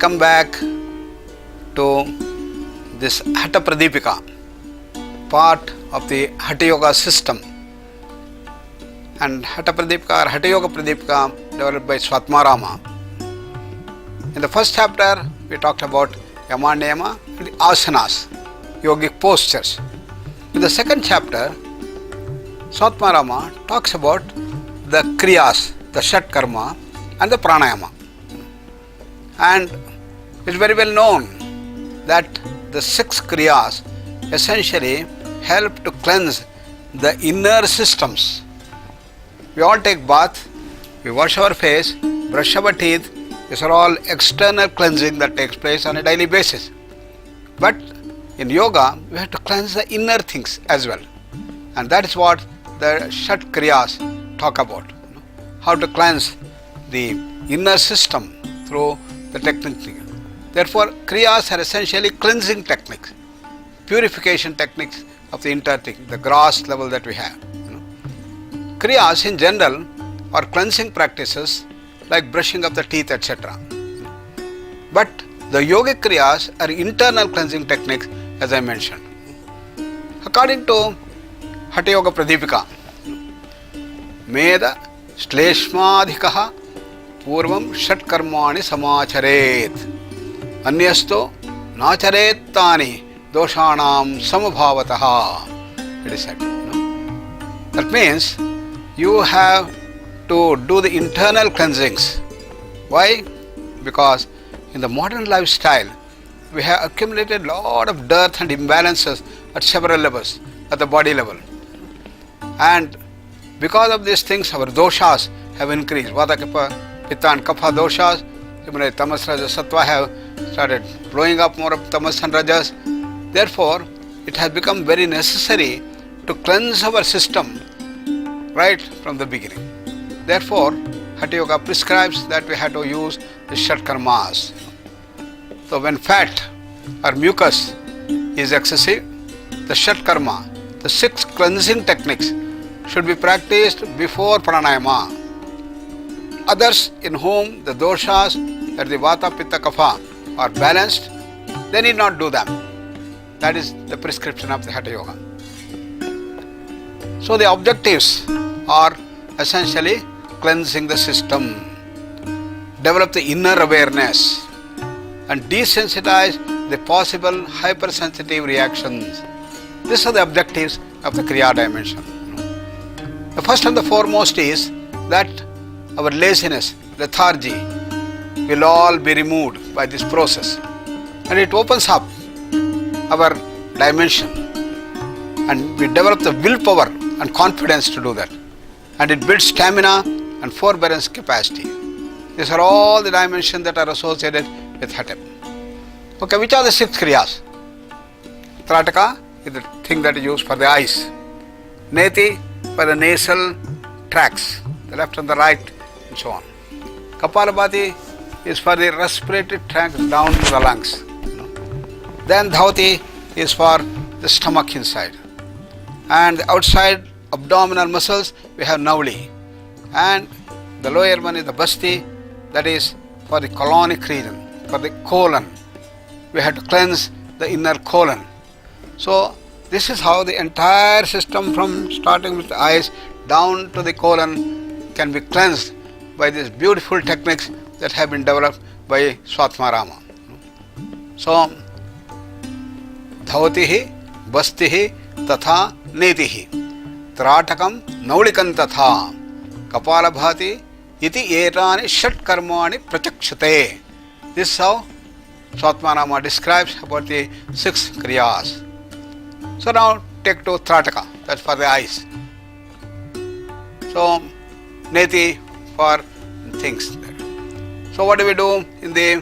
come back to this Hatha Pradipika, part of the Hatha Yoga system. And Hatha Pradipika or Hatha Yoga Pradipika developed by Swatmarama. In the first chapter, we talked about Yama Niyama and the asanas, yogic postures. In the second chapter, Swatmarama talks about the kriyas, the shat karma and the pranayama. And it's very well known that the 6 kriyas essentially help to cleanse the inner systems. We all take bath, we wash our face, brush our teeth. These are all external cleansing that takes place on a daily basis. But in yoga, we have to cleanse the inner things as well. And that is what the Shat Kriyas talk about. How to cleanse the inner system through the technique. Therefore, Kriyas are essentially cleansing techniques, purification techniques of the inner thing, the gross level that we have. Kriyas in general are cleansing practices like brushing of the teeth, etc. But the yogic kriyas are internal cleansing techniques, as I mentioned. According to Hatha Yoga Pradipika, Meda Shleshmadhikaha Purvam Shat Karmani Samacharet Anyasto Nacharet Tani Doshanam Samabhavataha. It is said. That means you have to do the internal cleansings. Why? Because in the modern lifestyle, we have accumulated a lot of dirt and imbalances at several levels, at the body level. And because of these things, our doshas have increased. Vata, Kapha, Pitta and Kapha doshas, similarly Tamas, Rajas, Sattva have started blowing up more of Tamas and Rajas. Therefore, it has become very necessary to cleanse our system right from the beginning. Therefore, Hatha Yoga prescribes that we have to use the Shat Karmas. So when fat or mucus is excessive, the Shat Karma, the 6 cleansing techniques should be practiced before pranayama. Others in whom the doshas, that the Vata, Pitta, Kapha are balanced, they need not do them. That is the prescription of the Hatha Yoga. So the objectives are essentially cleansing the system, develop the inner awareness, and desensitize the possible hypersensitive reactions. These are the objectives of the Kriya dimension. The first and the foremost is that our laziness, lethargy will all be removed by this process, and it opens up our dimension, and we develop the willpower and confidence to do that, and it builds stamina and forbearance capacity. These are all the dimensions that are associated with Hatha. Okay, which are the 6 kriyas? Trataka is the thing that is used for the eyes. Neti for the nasal tracts, the left and the right, and so on. Kapalabhati is for the respiratory tract down to the lungs. Then Dhauti is for the stomach inside. And the outside abdominal muscles, we have Navli. And the lower one is the Basti, that is for the colonic region, for the colon. We have to cleanse the inner colon. So this is how the entire system from starting with the eyes down to the colon can be cleansed by these beautiful techniques that have been developed by Swatmarama. So Dhautihi, Bastihi, Tatha, Netihi, Tratakam, Naulikam Tatha, Kapalabhati, Iti Etani Shat Karmani Prachakshate. This is how Swatmarama describes about the 6 kriyas. So now take to Trataka, that's for the eyes. So Neti for things. So what do we do in the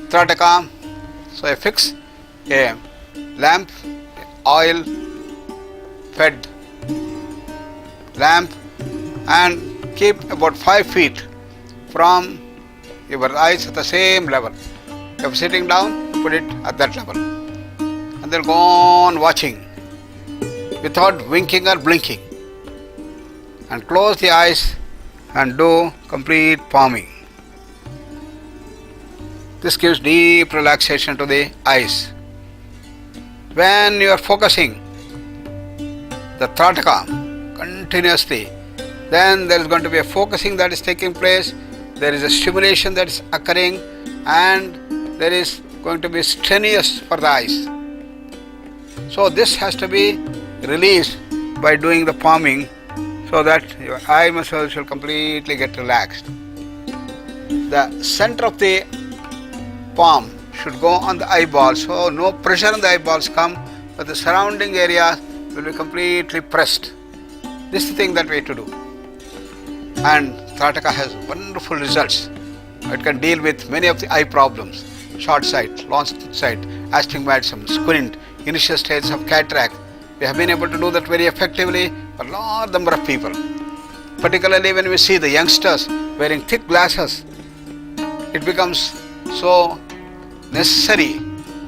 Trataka? So I fix a lamp, oil fed lamp, and keep about 5 feet from your eyes at the same level. If you're sitting down, put it at that level. And then go on watching without winking or blinking. And close the eyes and do complete palming. This gives deep relaxation to the eyes. When you are focusing the Trataka continuously, then there is going to be a focusing that is taking place, there is a stimulation that is occurring, and there is going to be strenuous for the eyes. So this has to be released by doing the palming so that your eye muscles will completely get relaxed. The center of the palm should go on the eyeball, so no pressure on the eyeballs come, but the surrounding area will be completely pressed. This is the thing that we have to do. And Trataka has wonderful results. It can deal with many of the eye problems, short sight, long sight, astigmatism, squint, initial stages of cataract. We have been able to do that very effectively for a large number of people. Particularly when we see the youngsters wearing thick glasses, it becomes so necessary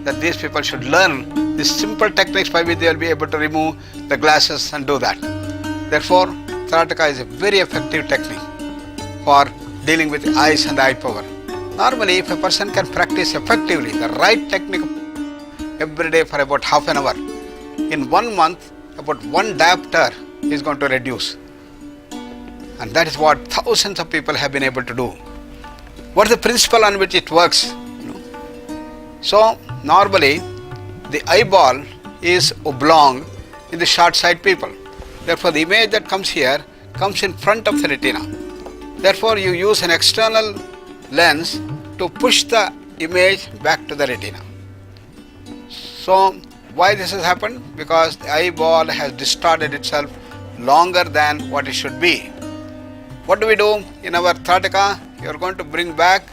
that these people should learn these simple techniques by which they will be able to remove the glasses and do that. Therefore, Trataka is a very effective technique for dealing with the eyes and the eye power. Normally, if a person can practice effectively the right technique every day for about half an hour, in 1 month, about 1 diopter is going to reduce. And that is what thousands of people have been able to do. What is the principle on which it works? So, normally, the eyeball is oblong in the short sight people. Therefore, the image that comes here comes in front of the retina. Therefore, you use an external lens to push the image back to the retina. So, why this has happened? Because the eyeball has distorted itself longer than what it should be. What do we do in our Trataka? You are going to bring back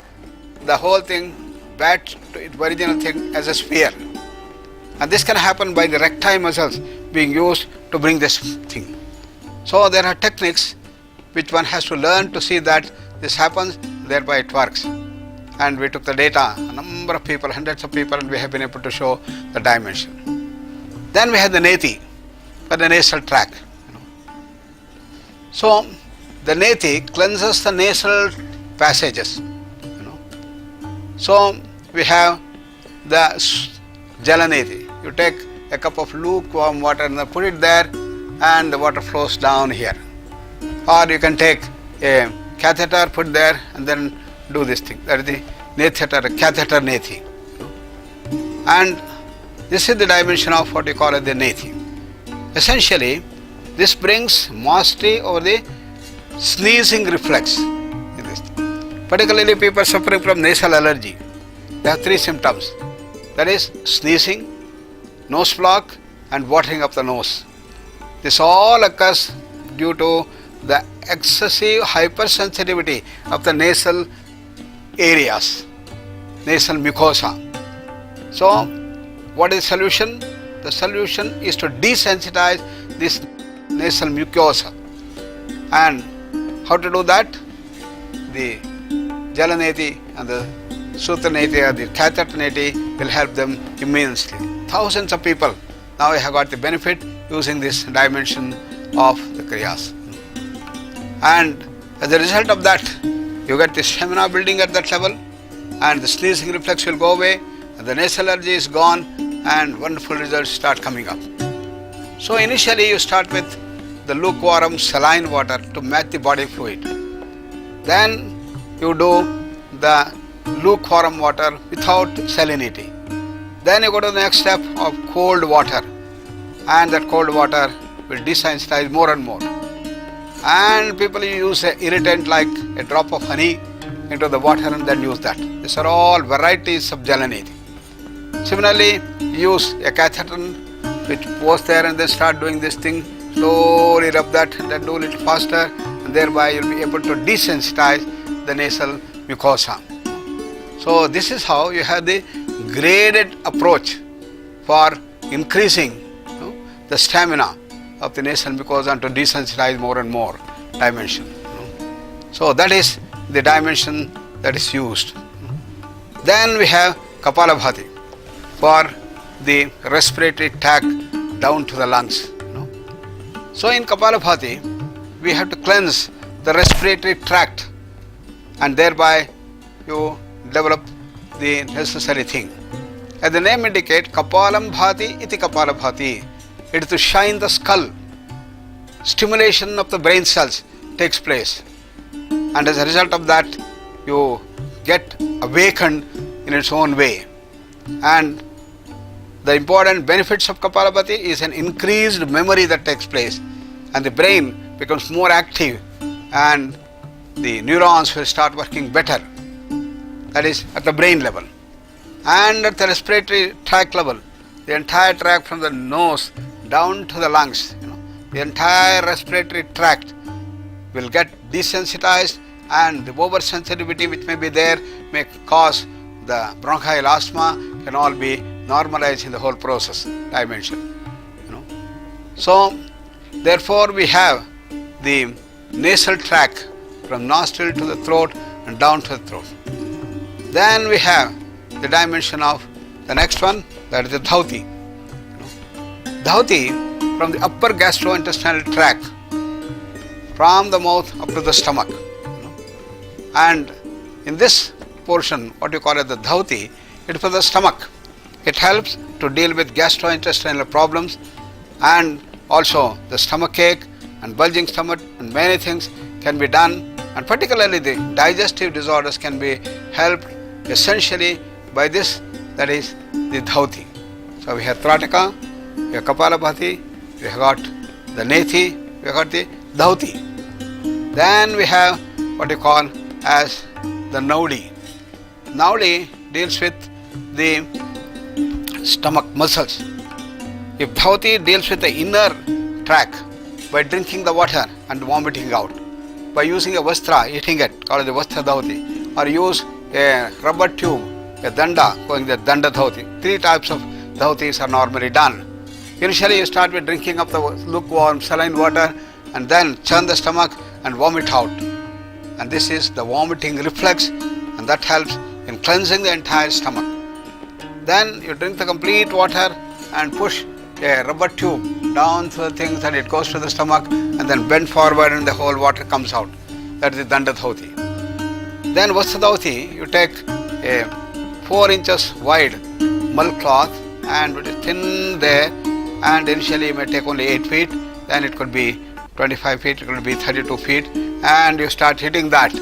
the whole thing back to its original thing as a sphere. And this can happen by the recti muscles being used to bring this thing. So there are techniques which one has to learn to see that this happens, thereby it works. And we took the data, a number of people, hundreds of people, and we have been able to show the dimension. Then we have the neti for the nasal tract. So the neti cleanses the nasal passages. So we have the jalaneti. You take a cup of lukewarm water and put it there, and the water flows down here. Or you can take a catheter, put there, and then do this thing. That is the catheter neti. And this is the dimension of what we call as the neti. Essentially, this brings mastery over the sneezing reflex. Particularly people suffering from nasal allergy. They have 3 symptoms. That is sneezing, nose block, and watering of the nose. This all occurs due to the excessive hypersensitivity of the nasal areas, nasal mucosa. So, what is the solution? The solution is to desensitize this nasal mucosa. And how to do that? The jalaneti and the sutraneti or the catheter neti will help them immensely. Thousands of people now have got the benefit using this dimension of the kriyas. And as a result of that, you get the stamina building at that level, and the sneezing reflex will go away, and the nasal allergy is gone, and wonderful results start coming up. So initially you start with the lukewarm saline water to match the body fluid. Then you do the lukewarm water without salinity. Then you go to the next step of cold water, and that cold water will desensitize more and more. And people use an irritant like a drop of honey into the water and then use that. These are all varieties of jalaneti. Similarly, use a catheter which goes there and then start doing this thing. Slowly rub that and then do a little faster, and thereby you will be able to desensitize the nasal mucosa. So this is how you have the graded approach for increasing the stamina of the nasal mucosa and to desensitize more and more dimension. So that is the dimension that is used. Then we have Kapalabhati for the respiratory tract down to the lungs. So in Kapalabhati, we have to cleanse the respiratory tract, and thereby you develop the necessary thing. As the name indicates, Kapalam Bhati iti Kapala Bhati. It is to shine the skull. Stimulation of the brain cells takes place. And as a result of that, you get awakened in its own way. And the important benefits of Kapalabhati is an increased memory that takes place, and the brain becomes more active and the neurons will start working better. That is at the brain level. And at the respiratory tract level, the entire tract from the nose down to the lungs, the entire respiratory tract will get desensitized, and the oversensitivity which may be there may cause the bronchial asthma can all be normalized in the whole process dimension. So therefore we have the nasal tract from nostril to the throat and down to the throat. Then we have the dimension of the next one, that is the dhauti. Dhauti from the upper gastrointestinal tract, from the mouth up to the stomach. And in this portion, what you call as the dhauti, it is for the stomach. It helps to deal with gastrointestinal problems and also the stomach ache and bulging stomach, and many things can be done, and particularly the digestive disorders can be helped essentially by this, that is the dhauti. So we have Trataka, we have Kapalabhati, we have got the Nethi, we have got the dhauti. Then we have what you call as the Naudi. Naudi deals with the stomach muscles. If dhauti deals with the inner tract by drinking the water and vomiting out, by using a vastra, eating it, called the vastra dhauti, or use a rubber tube, a danda, going the danda dhauti. 3 types of dhautis are normally done. Initially you start with drinking of the lukewarm saline water and then churn the stomach and vomit out. And this is the vomiting reflex, and that helps in cleansing the entire stomach. Then you drink the complete water and push a rubber tube down through the things, and it goes to the stomach and then bend forward and the whole water comes out. That is the danda dhauti. Then Vasadauti, you take a 4 inches wide mull cloth and it is thin there, and initially you may take only 8 feet, then it could be 25 feet, it could be 32 feet, and you start hitting that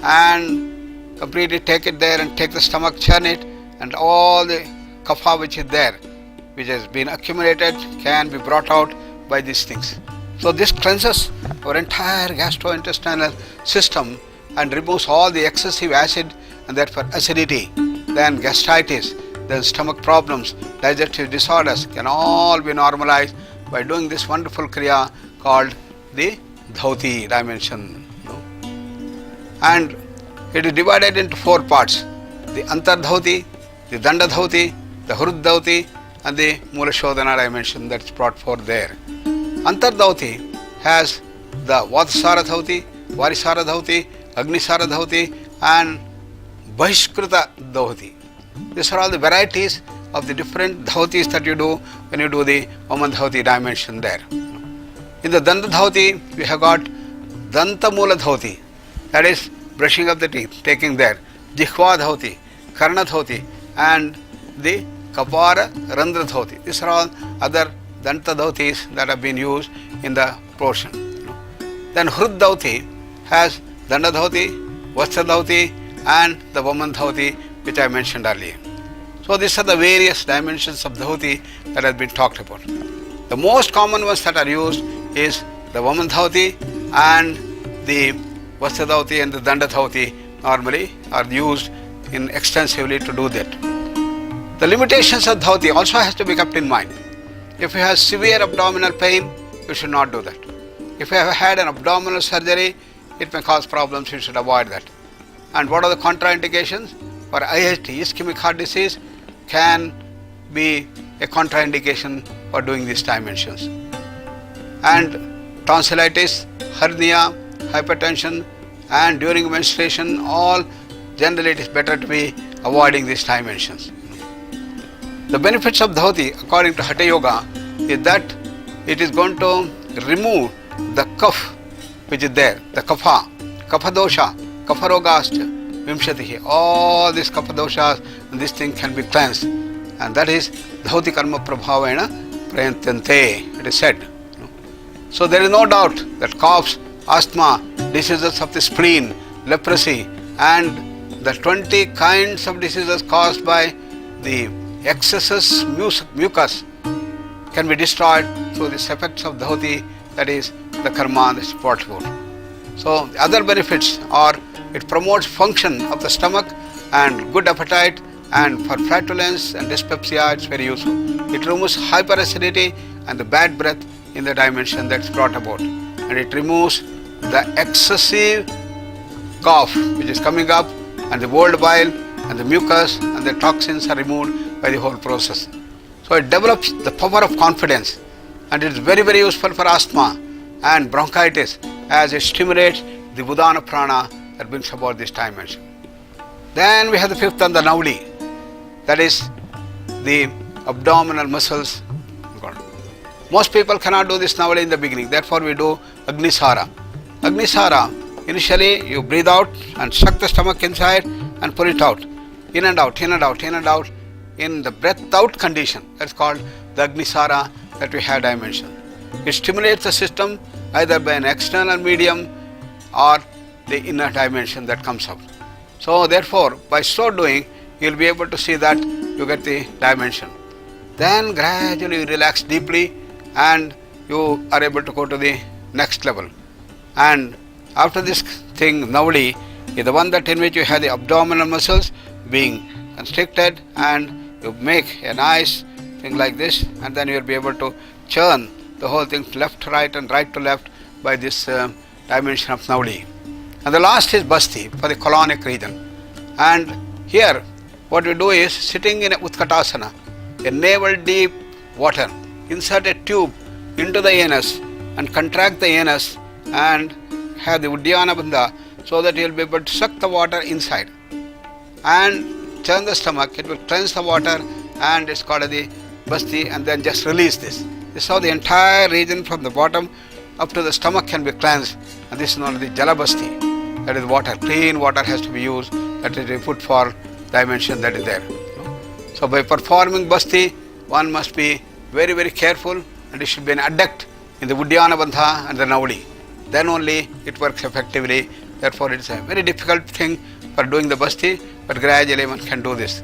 and completely take it there and take the stomach, churn it, and all the kapha which is there, which has been accumulated, can be brought out by these things. So this cleanses our entire gastrointestinal system and removes all the excessive acid, and therefore acidity, then gastritis, then stomach problems, digestive disorders can all be normalized by doing this wonderful kriya called the dhauti dimension. And it is divided into 4 parts: the antar dhauti, the danda dhauti, the hrud dhauti, and the mula shodhana dimension that's brought forth there. Antar dhauti has the vatsara dhauti, varisara dhauti, agnisara dhauti, and bahishkrita dhauti. These are all the varieties of the different dhautis that you do when you do the Vaman dhauti dimension there. In the danda dhauti, we have got danta mula dhauti, that is brushing of the teeth, taking there, jihva dhauti, karna dhauti, and the kapara randra dhauti. These are all other danta dhautis that have been used in the portion. Then hrud dhauti has danda dhauti, vastra dhauti, and the Vaman dhauti, which I mentioned earlier. So these are the various dimensions of dhauti that have been talked about. The most common ones that are used is the Vaman dhauti, and the vastra dhauti and the danda dhauti normally are used in extensively to do that. The limitations of dhauti also has to be kept in mind. If you have severe abdominal pain, you should not do that. If you have had an abdominal surgery, it may cause problems, you should avoid that. And what are the contraindications? For IHT, ischemic heart disease, can be a contraindication for doing these dimensions. And tonsillitis, hernia, hypertension, and during menstruation, all generally it is better to be avoiding these dimensions. The benefits of dhauti, according to Hatha Yoga, is that it is going to remove the kapha which is there, the kapha dosha, kapha rogascha, Vimshatihi. All these kapha doshas and this thing can be cleansed. And that is dhauti karma prabhavena prayantyante, it is said. So there is no doubt that coughs, asthma, diseases of the spleen, leprosy, and the 20 kinds of diseases caused by the excesses mucus can be destroyed through these effects of dhauti, that is the karma that is brought about. So the other benefits are it promotes function of the stomach and good appetite, and for flatulence and dyspepsia it's very useful. It removes hyperacidity and the bad breath in the dimension that's brought about, and it removes the excessive cough which is coming up, and the old bile and the mucus and the toxins are removed by the whole process. So it develops the power of confidence, and it is very, very useful for asthma and bronchitis as it stimulates the Udana prana that brings about this dimension. Then we have the fifth one, the Nauli, that is the abdominal muscles. Most people cannot do this Nauli in the beginning, therefore we do Agnisara. Agnisara, initially you breathe out and suck the stomach inside and pull it out, in and out, in and out, in and out, in the breath out condition. That's called the Agnisara that we have dimension. It stimulates the system either by an external medium or the inner dimension that comes out. So therefore, by so doing, you will be able to see that you get the dimension. Then gradually you relax deeply and you are able to go to the next level. And after this thing, Nauli is the one that in which you have the abdominal muscles being constricted, and you make a nice thing like this, and then you will be able to churn the whole thing left to right and right to left by this dimension of Nauli. And the last is Basti for the colonic region. And here what we do is, sitting in a Utkatasana, a navel deep water, insert a tube into the anus and contract the anus and have the Uddiyana Bandha, so that you will be able to suck the water inside and churn the stomach. It will cleanse the water, and it's called the Basti, and then just release this. This is how the entire region from the bottom up to the stomach can be cleansed, and this is known as the Jalabasti. That is water, clean water has to be used, that is a put for dimension that is there. So by performing Basti, one must be very, very careful, and it should be an adduct in the Uddiyana Bandha and the Nauli. Then only it works effectively. Therefore it is a very difficult thing for doing the Basti, but gradually one can do this.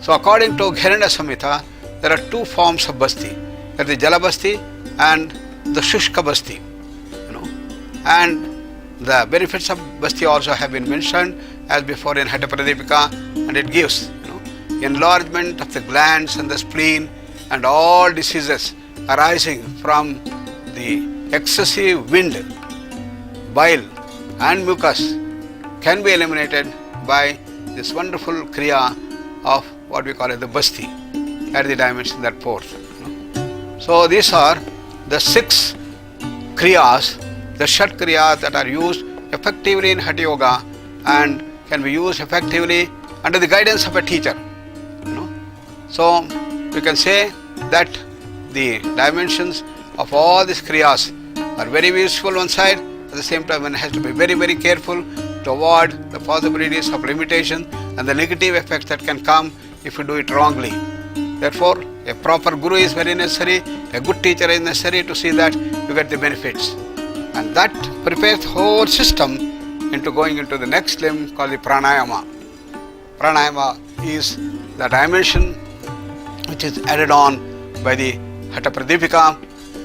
So according to Gheranda Samhita, there are two forms of Basti. There is the Jalabasti and the Shushka Basti. And the benefits of Basti also have been mentioned as before in Hatha Pradipika, and it gives enlargement of the glands and the spleen, and all diseases arising from the excessive wind, bile and mucus can be eliminated by this wonderful Kriya of what we call as the Basti at the dimension that pours. So these are the 6 Kriyas, the Shat Kriyas that are used effectively in Hatha Yoga and can be used effectively under the guidance of a teacher. So we can say that the dimensions of all these Kriyas are very useful one side. At the same time, one has to be very, very careful to avoid the possibilities of limitation and the negative effects that can come if you do it wrongly. Therefore, a proper guru is very necessary, a good teacher is necessary to see that you get the benefits. And that prepares the whole system into going into the next limb called the Pranayama. Pranayama is the dimension which is added on by the Hatha Pradipika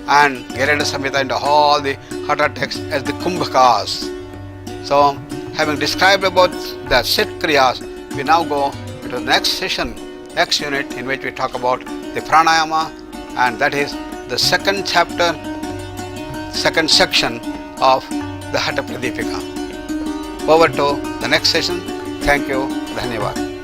and Gheranda Samhita and all the Hatha texts as the Kumbhakas. So, having described about the 6 Kriyas, we now go into the next session, next unit, in which we talk about the Pranayama, and that is the second chapter, second section of the Hatha Pradipika. Over to the next session. Thank you. Dhanyavad.